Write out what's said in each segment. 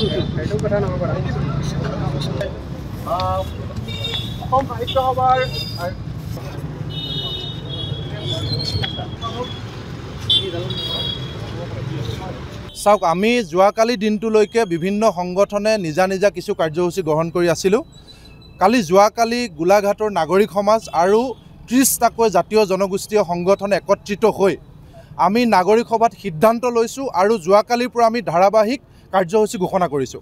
অসম সাহিত্য সভাৰ চাওক, আমি যোৱাকালি দিনটোলৈকে বিভিন্ন সংগঠনে নিজা নিজা কিছু কাৰ্যসূচী গ্ৰহণ কৰি আছিলোঁ। যোৱাকালি গোলাঘাটৰ নাগৰিক সমাজ আৰু 30টাকৈ জাতীয় জনগোষ্ঠীয় সংগঠনে একত্ৰিত হৈ আমি নাগৰিক সভাত সিদ্ধান্ত লৈছোঁ আৰু যোৱাকালিৰ পৰা আমি ধাৰাবাহিক কাৰ্যসূচী ঘোষণা কৰিছোঁ।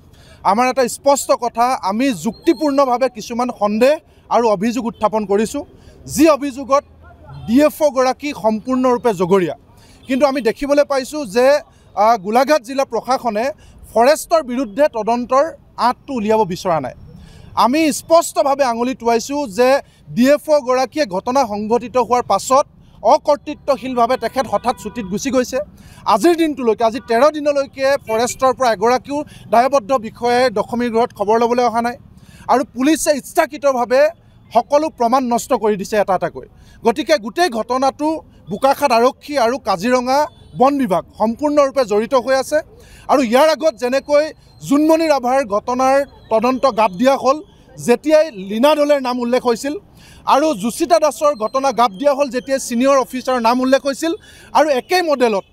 আমাৰ এটা স্পষ্ট কথা, আমি যুক্তিপূৰ্ণভাৱে কিছুমান সন্দেহ আৰু অভিযোগ উত্থাপন কৰিছোঁ, যি অভিযোগত DFO গৰাকী সম্পূৰ্ণৰূপে জগৰীয়া। কিন্তু আমি দেখিবলৈ পাইছোঁ যে গোলাঘাট জিলা প্ৰশাসনে ফৰেষ্টৰ বিৰুদ্ধে তদন্তৰ আঁতটো উলিয়াব বিচৰা নাই। আমি স্পষ্টভাৱে আঙুলি টুৱাইছোঁ যে DFO গৰাকীয়ে ঘটনা সংঘটিত হোৱাৰ পাছত অকৰ্তৃত্বশীলভাৱে তেখেত হঠাৎ ছুটিত গুচি গৈছে। আজিৰ দিনটোলৈকে, আজি 13 দিনলৈকে ফৰেষ্টৰ পৰা এগৰাকীও দায়বদ্ধ বিষয়াই দশমীৰ ঘৰত খবৰ ল'বলৈ অহা নাই আৰু পুলিচে ইচ্ছাকৃতভাৱে সকলো প্ৰমাণ নষ্ট কৰি দিছে এটা এটাকৈ। গতিকে গোটেই ঘটনাটো বোকাখাত আৰক্ষী আৰু কাজিৰঙা বন বিভাগ সম্পূৰ্ণৰূপে জড়িত হৈ আছে। আৰু ইয়াৰ আগত যেনেকৈ জোনমণি ৰাভাৰ ঘটনাৰ তদন্ত গাপ দিয়া হ'ল, যেতিয়াই লীনা দলেৰ নাম উল্লেখ হৈছিল, আৰু যুচিতা দাসৰ ঘটনা গাপ দিয়া হ'ল যেতিয়াই ছিনিয়ৰ অফিচাৰৰ নাম উল্লেখ হৈছিল, আৰু একেই মডেলত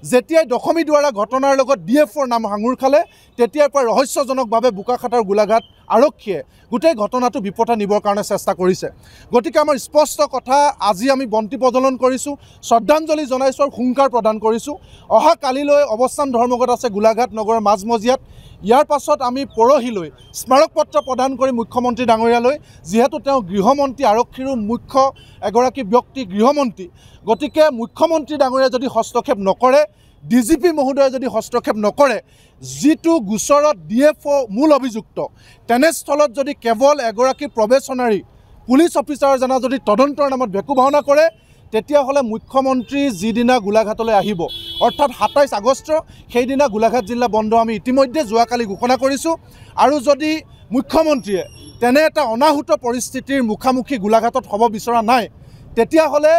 যেতিয়াই দশমী দ্বাৰা ঘটনাৰ লগত DFOৰ নাম সাঙুৰ খালে, তেতিয়াৰ পৰা ৰহস্যজনকভাৱে বোকাখাত আৰু গোলাঘাট আৰক্ষীয়ে গোটেই ঘটনাটো বিপথে নিবৰ কাৰণে চেষ্টা কৰিছে। গতিকে আমাৰ স্পষ্ট কথা, আজি আমি বন্তি প্ৰজ্বলন কৰিছোঁ, শ্ৰদ্ধাঞ্জলি জনাইছোঁ আৰু হুংকাৰ প্ৰদান কৰিছোঁ। অহা কালিলৈ অৱস্থান ধৰ্মঘট আছে গোলাঘাট নগৰৰ মাজমজিয়াত। ইয়াৰ পাছত আমি পৰহিলৈ স্মাৰক পত্ৰ প্ৰদান কৰি মুখ্যমন্ত্ৰী ডাঙৰীয়ালৈ, যিহেতু তেওঁ গৃহমন্ত্ৰী, আৰক্ষীৰো মুখ্য এগৰাকী ব্যক্তি গৃহমন্ত্ৰী। গতিকে মুখ্যমন্ত্ৰী ডাঙৰীয়া যদি হস্তক্ষেপ নকৰে, DGP মহোদয়ে যদি হস্তক্ষেপ নকৰে, যিটো গোচৰত DFO মূল অভিযুক্ত, তেনেস্থলত যদি কেৱল এগৰাকী প্ৰবেশনাৰী পুলিচ অফিচাৰ জনা যদি তদন্তৰ নামত ভেকু ভাওনা কৰে, তেতিয়াহ'লে মুখ্যমন্ত্ৰী যিদিনা গোলাঘাটলৈ আহিব, অৰ্থাৎ 27 আগষ্ট, সেইদিনা গোলাঘাট জিলা বন্ধ আমি ইতিমধ্যে যোৱাকালি ঘোষণা কৰিছোঁ। আৰু যদি মুখ্যমন্ত্ৰীয়ে তেনে এটা অনাহুত পৰিস্থিতিৰ মুখামুখি গোলাঘাটত হ'ব বিচৰা নাই, তেতিয়াহ'লে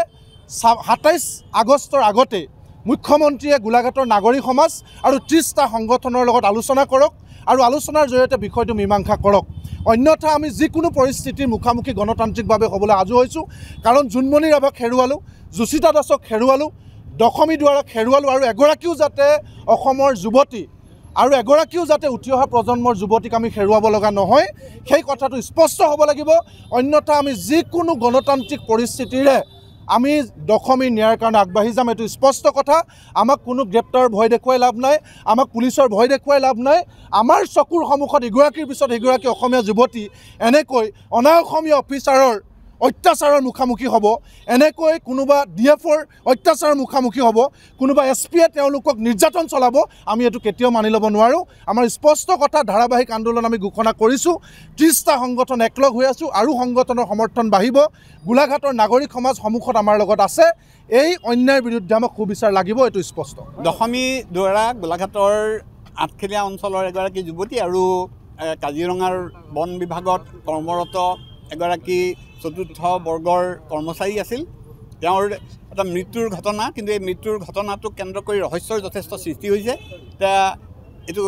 27 আগষ্টৰ আগতে মুখ্যমন্ত্ৰীয়ে গোলাঘাটৰ নাগৰিক সমাজ আৰু 30টা সংগঠনৰ লগত আলোচনা কৰক আৰু আলোচনাৰ জৰিয়তে বিষয়টো মীমাংসা কৰক। অন্যথা আমি যিকোনো পৰিস্থিতিৰ মুখামুখি গণতান্ত্ৰিকভাৱে হ'বলৈ সাজু হৈছোঁ। কাৰণ জোনমণি ৰাভাক হেৰুৱালোঁ, যুচিতা দাসক হেৰুৱালোঁ, দশমী দ্বাৰাক হেৰুৱালোঁ, আৰু এগৰাকীও যাতে অসমৰ যুৱতী আৰু এগৰাকীও যাতে উঠি অহা প্ৰজন্মৰ যুৱতীক আমি হেৰুৱাব লগা নহয়, সেই কথাটো স্পষ্ট হ'ব লাগিব। অন্যথা আমি যিকোনো গণতান্ত্ৰিক পৰিস্থিতিৰে আমি দশমী ন্যায়ৰ কাৰণে আগবাঢ়ি যাম, এইটো স্পষ্ট কথা। আমাক কোনো গ্ৰেপ্তাৰৰ ভয় দেখুৱাই লাভ নাই, আমাক পুলিচৰ ভয় দেখুৱাই লাভ নাই। আমাৰ চকুৰ সন্মুখত এগৰাকীৰ পিছত এগৰাকী অসমীয়া যুৱতী এনেকৈ অনা অসমীয়া অফিচাৰৰ অত্যাচাৰৰ মুখামুখি হ'ব, এনেকৈ কোনোবা DFOৰ অত্যাচাৰৰ মুখামুখি হ'ব, কোনোবা SPয়ে তেওঁলোকক নিৰ্যাতন চলাব, আমি এইটো কেতিয়াও মানি ল'ব নোৱাৰোঁ। আমাৰ স্পষ্ট কথা, ধাৰাবাহিক আন্দোলন আমি ঘোষণা কৰিছোঁ। 30টা সংগঠন একলগ হৈ আছোঁ আৰু সংগঠনৰ সমৰ্থন বাঢ়িব। গোলাঘাটৰ নাগৰিক সমাজ সন্মুখত আমাৰ লগত আছে। এই অন্যায়ৰ বিৰুদ্ধে আমাক সুবিচাৰ লাগিব, এইটো স্পষ্ট। দশমী দ্বাৰা গোলাঘাটৰ আঠখেলীয়া অঞ্চলৰ এগৰাকী যুৱতী আৰু কাজিৰঙাৰ বন বিভাগত কৰ্মৰত এগৰাকী চতুৰ্থ বৰ্গৰ কৰ্মচাৰী আছিল। তেওঁৰ এটা মৃত্যুৰ ঘটনা, কিন্তু এই মৃত্যুৰ ঘটনাটোক কেন্দ্ৰ কৰি ৰহস্যৰ যথেষ্ট সৃষ্টি হৈছে। এতিয়া এইটো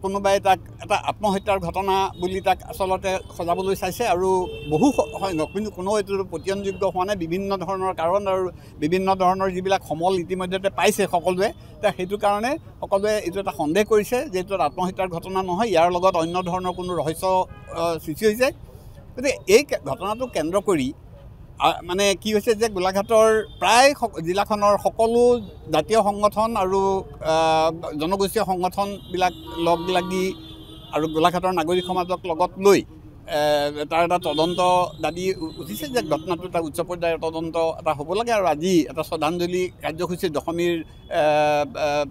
কোনোবাই তাক এটা আত্মহত্যাৰ ঘটনা বুলি তাক আচলতে সজাবলৈ চাইছে আৰু বহু হয়, কিন্তু কোনো এইটো পতিয়নযোগ্য হোৱা নাই। বিভিন্ন ধৰণৰ কাৰণ আৰু বিভিন্ন ধৰণৰ যিবিলাক সমল ইতিমধ্যতে পাইছে সকলোৱে, এতিয়া সেইটো কাৰণে সকলোৱে এইটো এটা সন্দেহ কৰিছে যে এইটো আত্মহত্যাৰ ঘটনা নহয়, ইয়াৰ লগত অন্য ধৰণৰ কোনো ৰহস্য সৃষ্টি হৈছে। গতিকে এই ঘটনাটোক কেন্দ্ৰ কৰি মানে কি হৈছে যে গোলাঘাটৰ প্ৰায় জিলাখনৰ সকলো জাতীয় সংগঠন আৰু জনগোষ্ঠীয় সংগঠনবিলাক লগ লাগি আৰু গোলাঘাটৰ নাগৰিক সমাজক লগত লৈ তাৰ এটা তদন্ত দাবী উঠিছে যে ঘটনাটো এটা উচ্চ পৰ্যায়ৰ তদন্ত এটা হ'ব লাগে। আৰু আজি এটা শ্ৰদ্ধাঞ্জলি কাৰ্যসূচী, দশমীৰ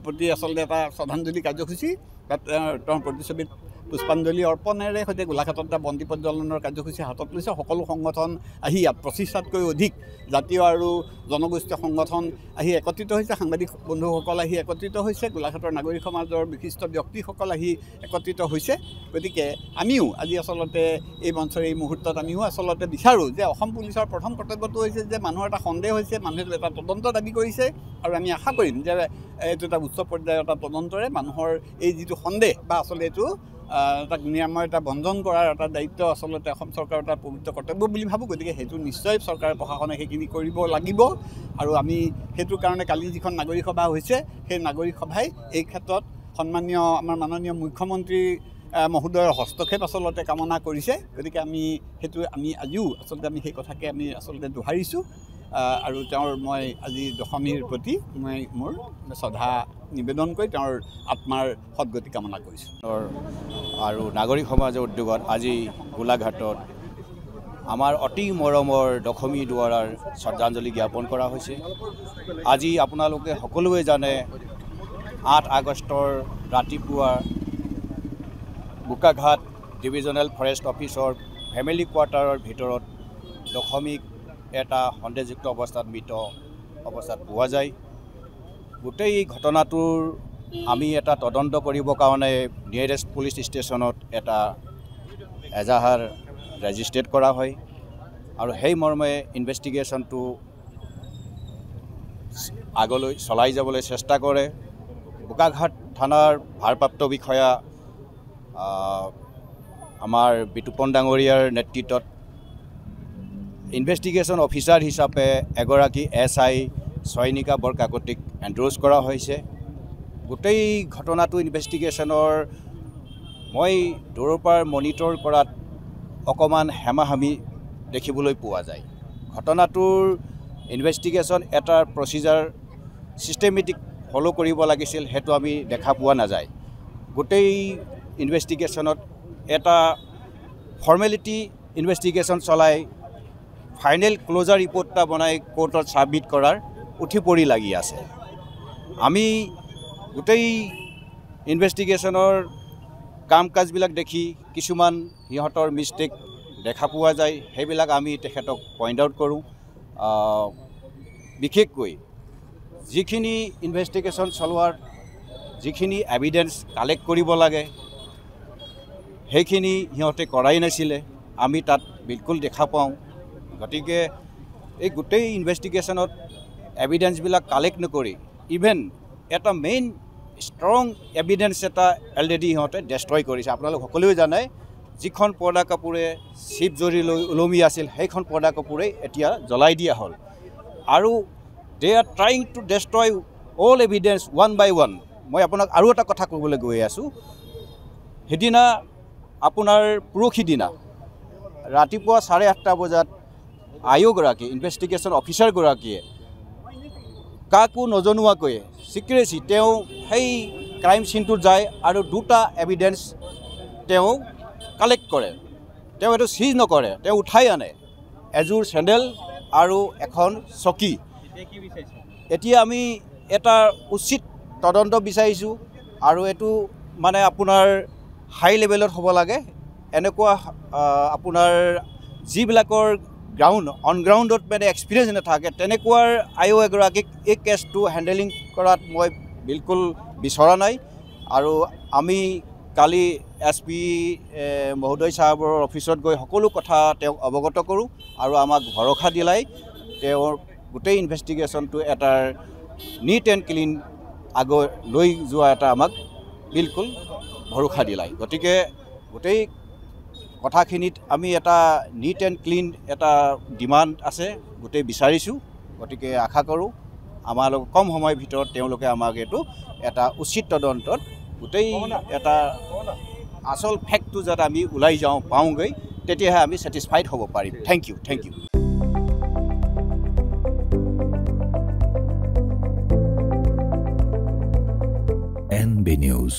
প্ৰতি আচলতে এটা শ্ৰদ্ধাঞ্জলি কাৰ্যসূচী তাত তেওঁৰ প্ৰতিচ্ছবিত পুষ্পাঞ্জলি অৰ্পণেৰে সৈতে গোলাঘাটত এটা বন্তি প্ৰজ্বলনৰ কাৰ্যসূচী হাতত লৈছে। সকলো সংগঠন আহি ইয়াত 25টাতকৈ অধিক জাতীয় আৰু জনগোষ্ঠীয় সংগঠন আহি একত্ৰিত হৈছে। সাংবাদিক বন্ধুসকল আহি একত্ৰিত হৈছে। গোলাঘাটৰ নাগৰিক সমাজৰ বিশিষ্ট ব্যক্তিসকল আহি একত্ৰিত হৈছে। গতিকে আমিও আজি আচলতে এই মঞ্চৰ এই মুহূৰ্তত আমিও আচলতে বিচাৰোঁ যে অসম পুলিচৰ প্ৰথম কৰ্তব্যটো হৈছে যে মানুহৰ এটা সন্দেহ হৈছে, মানুহে এটা তদন্ত দাবী কৰিছে আৰু আমি আশা কৰিম যে এইটো এটা উচ্চ পৰ্যায়ৰ এটা তদন্তৰে মানুহৰ এই যিটো সন্দেহ বা আচলতে এইটো তাক নিৰাময় এটা বঞ্জন কৰাৰ এটা দায়িত্ব আচলতে অসম চৰকাৰৰ এটা পবিত্ৰ কৰ্তব্য বুলি ভাবোঁ। গতিকে সেইটো নিশ্চয় চৰকাৰ প্ৰশাসনে সেইখিনি কৰিব লাগিব আৰু আমি সেইটোৰ কাৰণে কালি যিখন নাগৰিক সভা হৈছে সেই নাগৰিক সভাই এই ক্ষেত্ৰত সন্মানীয় আমাৰ মাননীয় মুখ্যমন্ত্ৰী মহোদয়ৰ হস্তক্ষেপ আচলতে কামনা কৰিছে। গতিকে আমি সেইটো আজিও আচলতে আমি সেই কথাকে আমি আচলতে দোহাৰিছোঁ আৰু তেওঁৰ মই আজি দশমীৰ প্ৰতি মই মোৰ শ্ৰদ্ধা নিবেদন কৰি তেওঁৰ আত্মাৰ সদ্গতি কামনা কৰিছোঁ। আৰু নাগৰিক সমাজৰ উদ্যোগত আজি গোলাঘাটত আমাৰ অতি মৰমৰ দশমী দুৱাৰাৰ শ্ৰদ্ধাঞ্জলি জ্ঞাপন কৰা হৈছে। আজি আপোনালোকে সকলোৱে জানে 8 আগষ্টৰ ৰাতিপুৱা বোকাঘাট ডিভিজনেল ফৰেষ্ট অফিচৰ ফেমিলি কোৱাৰ্টাৰৰ ভিতৰত দশমীক এটা সন্দেহযুক্ত অৱস্থাত মৃত অৱস্থাত পোৱা যায়। গোটেই ঘটনাটোৰ আমি এটা তদন্ত কৰিবৰ কাৰণে নিয়েৰেষ্ট পুলিচ ষ্টেচনত এটা এজাহাৰ ৰেজিষ্ট্ৰেট কৰা হয় আৰু সেই মৰ্মে ইনভেষ্টিগেশ্যনটো আগলৈ চলাই যাবলৈ চেষ্টা কৰে। বোকাঘাট থানাৰ ভাৰপ্ৰাপ্ত বিষয়া আমাৰ বিতুপন ডাঙৰীয়াৰ নেতৃত্বত ইনভেষ্টিগেশ্যন অফিচাৰ হিচাপে এগৰাকী SI চয়নিকা বৰকাকতিক এণ্ড্ৰ'জ কৰা হৈছে। গোটেই ঘটনাটো ইনভেষ্টিগেশ্যনৰ মই দূৰৰ পৰা মনিটৰ কৰাত অকণমান হেমাহামি দেখিবলৈ পোৱা যায়। ঘটনাটোৰ ইনভেষ্টিগেশ্যন এটা প্ৰচিজাৰ ছিষ্টেমেটিক ফ'ল' কৰিব লাগিছিল, সেইটো আমি দেখা পোৱা নাযায়। গোটেই ইনভেষ্টিগেশ্যনত এটা ফৰ্মেলিটি ইনভেষ্টিগেশ্যন চলাই ফাইনেল ক্ল'জাৰ ৰিপৰ্ট এটা বনাই কোৰ্টত ছাবমিট কৰাৰ উঠি পৰি লাগি আছে। আমি গোটেই ইনভেষ্টিগেশ্যনৰ কাম কাজবিলাক দেখি কিছুমান সিহঁতৰ মিষ্টেক দেখা পোৱা যায়, সেইবিলাক আমি তেখেতক পইণ্ট আউট কৰোঁ। বিশেষকৈ যিখিনি ইনভেষ্টিগেশ্যন চলোৱাৰ যিখিনি এভিডেন্স কালেক্ট কৰিব লাগে সেইখিনি সিহঁতে কৰাই নাছিলে, আমি তাত বিলকুল দেখা পাওঁ। গতিকে এই গোটেই ইনভেষ্টিগেশ্যনত এভিডেন্সবিলাক কালেক্ট নকৰি ইভেন এটা মেইন ষ্ট্ৰং এভিডেন্স এটা অলৰেডি সিহঁতে ডেষ্ট্ৰয় কৰিছে। আপোনালোক সকলোৱে জানে যিখন পৰ্দা কাপোৰে চিপ জৰি ওলমি আছিল সেইখন পৰ্দা কাপোৰে এতিয়া জ্বলাই দিয়া হ'ল আৰু they are trying to destroy all evidence one by one. মই আপোনাক আৰু এটা কথা ক'বলৈ গৈ আছোঁ। সেইদিনা আপোনাৰ পৰহি দিনা ৰাতিপুৱা 8:30 বজাত আয়োগৰাকী ইনভেষ্টিগেশ্যন অফিচাৰগৰাকীয়ে কাকো নজনোৱাকৈ চিক্ৰেচি তেওঁ সেই ক্ৰাইম চিনটোত যায় আৰু 2টা এভিডেন্স তেওঁ কালেক্ট কৰে। তেওঁ এইটো চিজ নকৰে, তেওঁ উঠাই আনে এযোৰ চেণ্ডেল আৰু এখন চকী। এতিয়া আমি এটা উচিত তদন্ত বিচাৰিছোঁ আৰু এইটো মানে আপোনাৰ হাই লেভেলত হ'ব লাগে। এনেকুৱা আপোনাৰ যিবিলাকৰ অন গ্ৰাউণ্ডত মানে এক্সপিৰিয়েঞ্চ নাথাকে তেনেকুৱাৰ এগৰাকীক এই কেছটো হেণ্ডেলিং কৰাত মই বিলকুল বিচৰা নাই। আৰু আমি কালি SP মহোদয় চাহাবৰ অফিচত গৈ সকলো কথা তেওঁক অৱগত কৰোঁ আৰু আমাক ভৰসা দিলাই তেওঁৰ গোটেই ইনভেষ্টিগেশ্যনটো এটা নিট এণ্ড ক্লিন লৈ যোৱা এটা আমাক বিলকুল ভৰসা দিলাই। গতিকে গোটেই কথাখিনিত আমি এটা নিট এণ্ড ক্লিন এটা ডিমাণ্ড আছে, গোটেই বিচাৰিছোঁ। গতিকে আশা কৰোঁ আমাৰ কম সময়ৰ ভিতৰত তেওঁলোকে আমাক এইটো এটা উচিত তদন্তত গোটেই এটা আচল ফেক্টটো যাতে আমি ওলাই পাওঁগৈ, তেতিয়াহে আমি ছেটিছফাইড হ'ব পাৰিম। Thank U. NB নিউজ,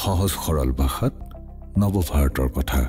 সহজ সৰল ভাষাত নৱভাৰতৰ কথা।